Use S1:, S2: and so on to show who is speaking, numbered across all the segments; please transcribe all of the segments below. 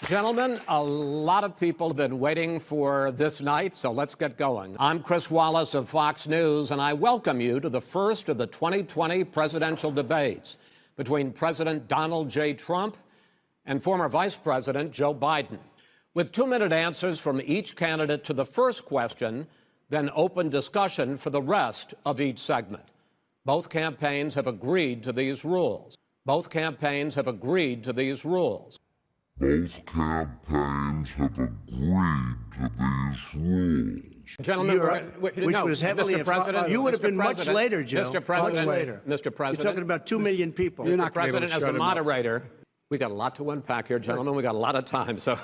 S1: Gentlemen, a lot of people have been waiting for this night, so let's get going. I'm Chris Wallace of Fox News, and I welcome you to the first of the 2020 presidential debates between President Donald J. Trump and former Vice President Joe Biden. With 2-minute answers from each candidate to the first question, then open discussion for the rest of each segment. Both campaigns have agreed to these rules. Both campaigns have agreed to these rules.
S2: Both campaigns have agreed to these rules.
S1: Gentlemen,
S3: which was heavily
S1: Mr. President,
S3: you would have been much later, Joe.
S1: Mr. President,
S3: much later.
S1: Mr. President,
S3: you're talking about 2 million people.
S1: Mr. President, as the moderator, we got a lot to unpack here, gentlemen. We got a lot of time, so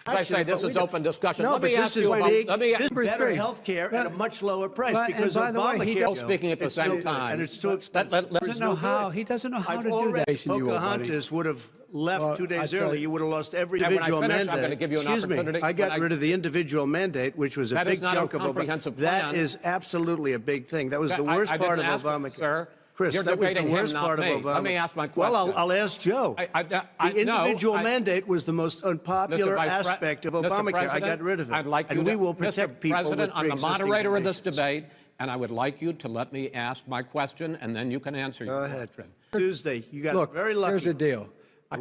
S1: as I say, this is open discussion.
S3: No,
S1: let me ask you about
S3: this better health care at a much lower price because Obamacare.
S1: Both speaking at the same time,
S3: and it's too expensive.
S4: He doesn't know how to do that.
S3: Pocahontas would have left 2 days early. You would have lost every individual mandate.
S1: I'm going to give you an opportunity.
S3: I got rid of the individual mandate, which was a big chunk of
S1: Obamacare.
S3: That is absolutely a big thing. That was the worst part of Obamacare.
S1: Sir.
S3: Chris, that was the worst part of Obama.
S1: Let me ask my question.
S3: Well, I'll ask Joe. The individual mandate was the most unpopular aspect of Obamacare. I got rid of it.
S1: I'd like you
S3: and we will protect people with
S1: President, I'm the moderator of this
S3: conditions.
S1: debate, and I would like you to let me ask my question, and then you can answer your question.
S3: Go ahead. Tuesday, you got very lucky.
S4: Here's the deal.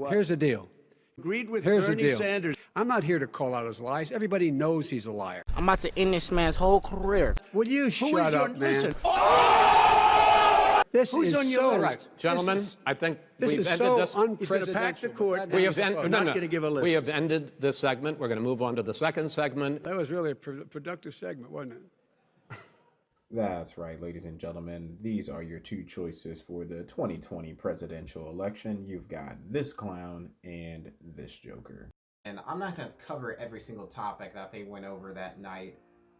S4: Here's the deal.
S3: Agreed with
S4: Here's
S3: Bernie
S4: the deal.
S3: Sanders.
S4: I'm not here to call out his lies. Everybody knows he's a liar.
S5: I'm about to end this man's whole career.
S4: Will you shut up, man?
S3: Listen.
S4: This
S3: Who's
S4: is
S3: on your
S4: so
S3: list?
S1: Gentlemen, I think
S4: this
S1: we've
S4: is
S1: ended
S4: so
S1: this.
S3: He's going to pack the court.
S1: We have
S3: I'm not going to give a list.
S1: We have ended this segment. We're going to move on to the second segment.
S4: That was really a productive segment, wasn't it?
S6: That's right, ladies and gentlemen. These are your two choices for the 2020 presidential election. You've got this clown and this joker. And I'm not going to cover every single topic that they went over that night.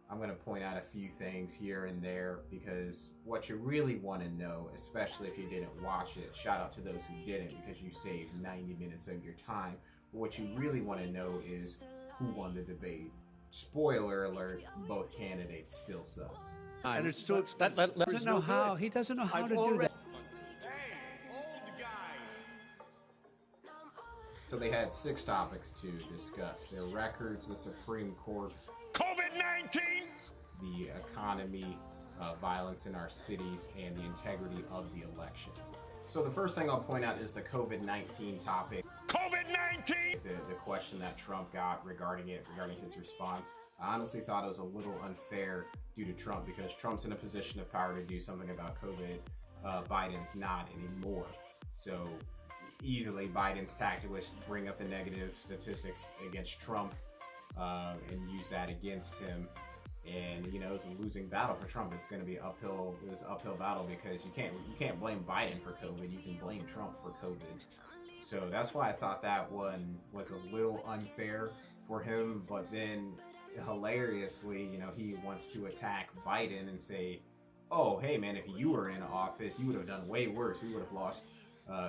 S6: I'm going to point out a few things here and there because what you really want to know, especially if you didn't watch it, shout out to those who didn't because you saved 90 minutes of your time. But what you really want to know is who won the debate. Spoiler alert, both candidates still suck.
S3: And it's too expensive.
S4: He doesn't know how to do that.
S6: So they had 6 topics to discuss. Their records, the Supreme Court,
S2: COVID-19,
S6: the economy, violence in our cities, and the integrity of the election. So the first thing I'll point out is the COVID-19 topic.
S2: COVID-19!
S6: The question that Trump got regarding his response. I honestly thought it was a little unfair due to Trump because Trump's in a position of power to do something about COVID. Biden's not anymore. So easily Biden's tactic was to bring up the negative statistics against Trump and use that against him. And you know, it's a losing battle for Trump. It's going to be uphill battle because you can't blame Biden for COVID. You can blame Trump for COVID. So that's why I thought that one was a little unfair for him. But then hilariously, you know, he wants to attack Biden and say, "Oh, hey man, if you were in office, you would have done way worse. We would have lost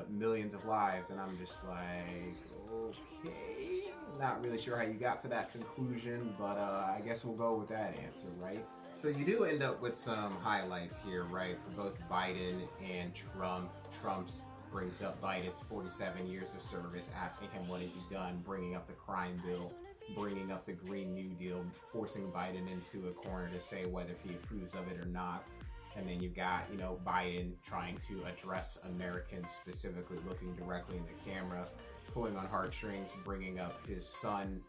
S6: millions of lives." And I'm just like, okay, not really sure how you got to that conclusion, but I guess we'll go with that answer, right? So you do end up with some highlights here, right, for both Biden and Trump. Trump's brings up Biden's 47 years of service, asking him what has he done, bringing up the crime bill, bringing up the Green New Deal, forcing Biden into a corner to say whether he approves of it or not. And then you've got, you know, Biden trying to address Americans, specifically looking directly in the camera, pulling on heartstrings, bringing up his son.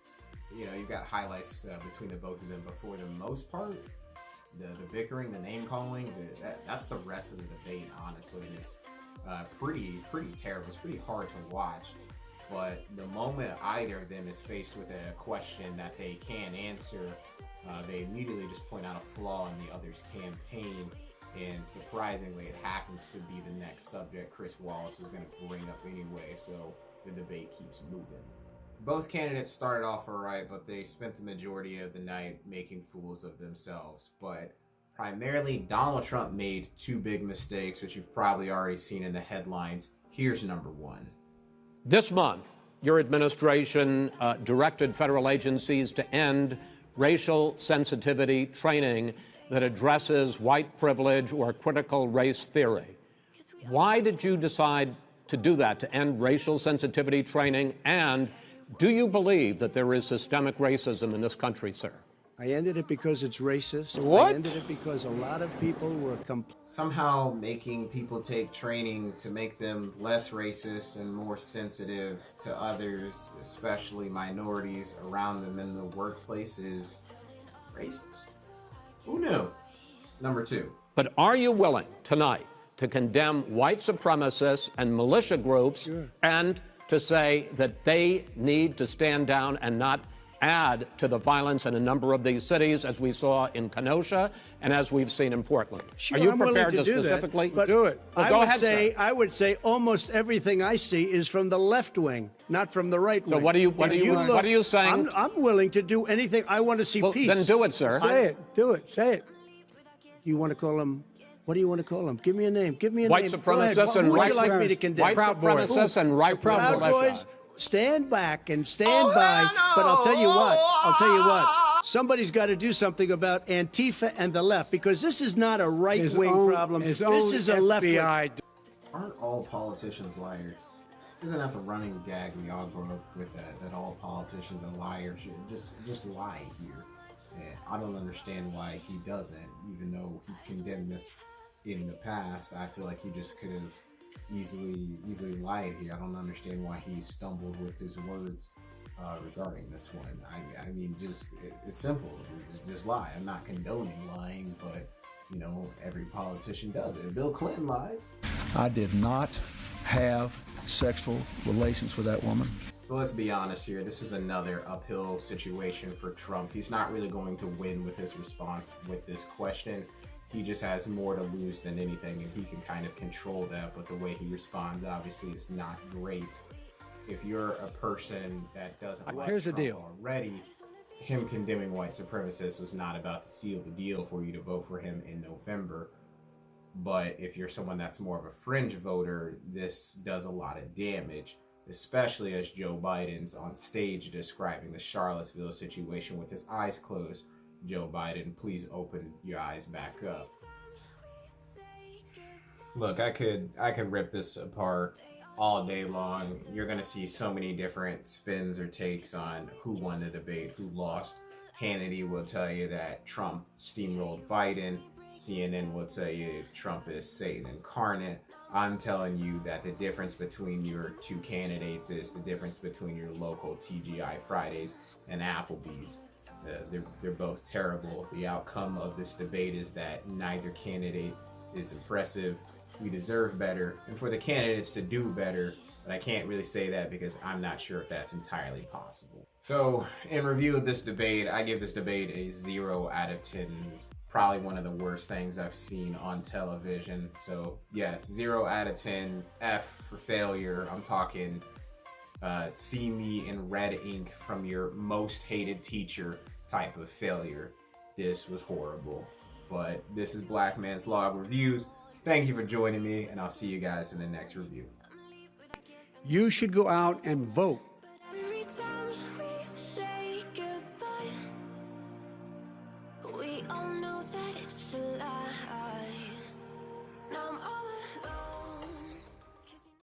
S6: You know, you've got highlights between the both of them, but for the most part, the bickering, the name calling, that's the rest of the debate, honestly. And it's pretty terrible. It's pretty hard to watch. But the moment either of them is faced with a question that they can't answer, they immediately just point out a flaw in the other's campaign. And surprisingly, it happens to be the next subject Chris Wallace is going to bring up anyway, so the debate keeps moving. Both candidates started off all right, but they spent the majority of the night making fools of themselves. But primarily, Donald Trump made 2 big mistakes, which you've probably already seen in the headlines. Here's number 1.
S1: This month, your administration directed federal agencies to end racial sensitivity training that addresses white privilege or critical race theory. Why did you decide to do that, to end racial sensitivity training? And Do you believe that there is systemic racism in this country, sir?
S3: I ended it because it's racist.
S7: What?
S3: I ended it because a lot of people were
S6: Somehow making people take training to make them less racist and more sensitive to others, especially minorities around them in the workplace, is racist. Who knew? Number 2.
S1: But are you willing tonight to condemn white supremacists and militia groups and to say that they need to stand down and not add to the violence in a number of these cities, as we saw in Kenosha and as we've seen in Portland?
S3: Sure,
S1: are you
S3: I'm
S1: prepared
S3: willing
S1: to
S3: do
S1: specifically
S3: that,
S4: do it?
S1: Well, go ahead,
S3: sir.
S1: sir.
S3: I would say almost everything I see is from the left wing, not from the right wing.
S1: So what are you saying?
S3: I'm willing to do anything. I want to see peace.
S1: Then do it, sir.
S4: Say it. Do it. Say it.
S3: You want to call him? What do you want to call him? Give me a name. Give me a
S1: White
S3: name.
S1: supremacists and
S3: Who would
S1: right
S3: you like me to condemn?
S1: White supremacists and right
S3: Proud
S1: militia.
S3: Boys, stand back and stand by. But I'll tell you what. Somebody's got to do something about Antifa and the left, because this is not a right-wing problem. This is a left-wing.
S6: Aren't all politicians liars? Isn't that the running gag we all grew up with, that all politicians are liars? Just lie here. And I don't understand why he doesn't, even though he's condemned this in the past. I feel like he just could have easily lied here. I don't understand why he stumbled with his words regarding this one. I mean, it's simple. Just lie. I'm not condoning lying, but you know, every politician does it. Bill Clinton lied.
S8: I did not have sexual relations with that woman.
S6: So let's be honest here. This is another uphill situation for Trump. He's not really going to win with his response with this question. He just has more to lose than anything, and he can kind of control that. But the way he responds, obviously, is not great. If you're a person that doesn't like
S4: Here's the
S6: Trump
S4: deal.
S6: already, him condemning white supremacists was not about to seal the deal for you to vote for him in November. But if you're someone that's more of a fringe voter, this does a lot of damage, especially as Joe Biden's on stage describing the Charlottesville situation with his eyes closed. Joe Biden, please open your eyes back up. Look, I could rip this apart all day long. You're going to see so many different spins or takes on who won the debate, who lost. Hannity will tell you that Trump steamrolled Biden. CNN will tell you Trump is Satan incarnate. I'm telling you that the difference between your two candidates is the difference between your local TGI Fridays and Applebee's. They're both terrible. The outcome of this debate is that neither candidate is impressive. We deserve better, and for the candidates to do better, but I can't really say that because I'm not sure if that's entirely possible. So, in review of this debate, I give this debate a 0 out of 10. It's probably one of the worst things I've seen on television. So, yes, 0 out of 10. F for failure. I'm talking see me in red ink from your most hated teacher type of failure. This was horrible. But this is Black Man's Log Reviews. Thank you for joining me, and I'll see you guys in the next review.
S4: You should go out and vote